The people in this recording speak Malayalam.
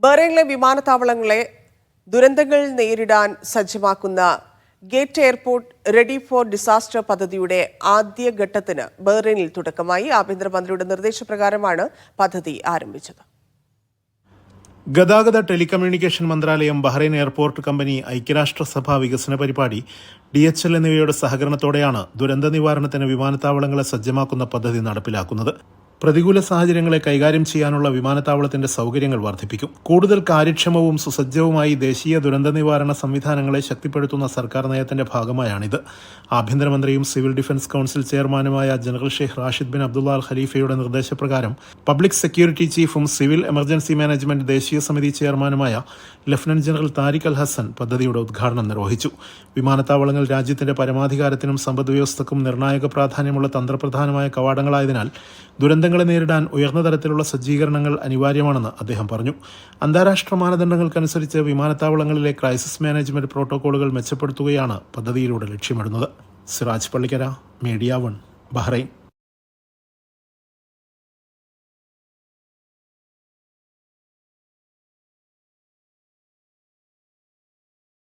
ബഹ്റൈനിലെ വിമാനത്താവളങ്ങളെ ദുരന്തങ്ങൾ നേരിടാൻ സജ്ജമാക്കുന്ന gate airport ready for disaster പദ്ധതിയുടെ ആദ്യഘട്ടത്തിന് ബഹ്റൈനിൽ തുടക്കമായി. ആഭ്യന്തരമന്ത്രിയുടെ നിർദ്ദേശപ്രകാരമാണ് പദ്ധതി ആരംഭിച്ചത്. ഗതാഗത ടെലികമ്മ്യൂണിക്കേഷൻ മന്ത്രാലയം, ബഹ്റൈൻ എയർപോർട്ട് കമ്പനി, ഐക്യരാഷ്ട്രസഭ വികസന പരിപാടി, DHL എന്നിവയുടെ സഹകരണത്തോടെയാണ് ദുരന്ത നിവാരണത്തിന് വിമാനത്താവളങ്ങളെ സജ്ജമാക്കുന്ന പദ്ധതി നടപ്പിലാക്കുന്നത്. പ്രതികൂല സാഹചര്യങ്ങളെ കൈകാര്യം ചെയ്യാനുള്ള വിമാനത്താവളത്തിന്റെ സൗകര്യങ്ങൾ വർദ്ധിപ്പിക്കും. കൂടുതൽ കാര്യക്ഷമവും സുസജ്ജവുമായി ദേശീയ ദുരന്ത നിവാരണ സംവിധാനങ്ങളെ ശക്തിപ്പെടുത്തുന്ന സർക്കാർ നയത്തിന്റെ ഭാഗമായാണിത്. ആഭ്യന്തരമന്ത്രിയും സിവിൽ ഡിഫൻസ് കൌൺസിൽ ചെയർമാനുമായ general Sheikh Rashid bin Abdulla Al ഖലീഫയുടെ നിർദ്ദേശപ്രകാരം പബ്ലിക് സെക്യൂരിറ്റി ചീഫും സിവിൽ എമർജൻസി മാനേജ്മെന്റ് ദേശീയ സമിതി ചെയർമാനുമായ lieutenant general Tariq Al Hassan പദ്ധതിയുടെ ഉദ്ഘാടനം നിർവഹിച്ചു. വിമാനത്താവളങ്ങൾ രാജ്യത്തിന്റെ പരമാധികാരത്തിനും സമ്പദ്വ്യവസ്ഥക്കും നിർണായക പ്രാധാന്യമുള്ള തന്ത്രപ്രധാനമായ കവാടങ്ങളായതിനാൽ ദുരന്തങ്ങളെ നേരിടാൻ ഉയർന്ന തരത്തിലുള്ള സജ്ജീകരണങ്ങൾ അനിവാര്യമാണെന്ന് അദ്ദേഹം പറഞ്ഞു. അന്താരാഷ്ട്ര മാനദണ്ഡങ്ങൾക്കനുസരിച്ച് വിമാനത്താവളങ്ങളിലെ ക്രൈസിസ് മാനേജ്മെന്റ് പ്രോട്ടോകോളുകൾ മെച്ചപ്പെടുത്തുകയാണ് പദ്ധതിയിലൂടെ ലക്ഷ്യമിടുന്നത്. Siraj Pallikkara, media 1, Bahrain.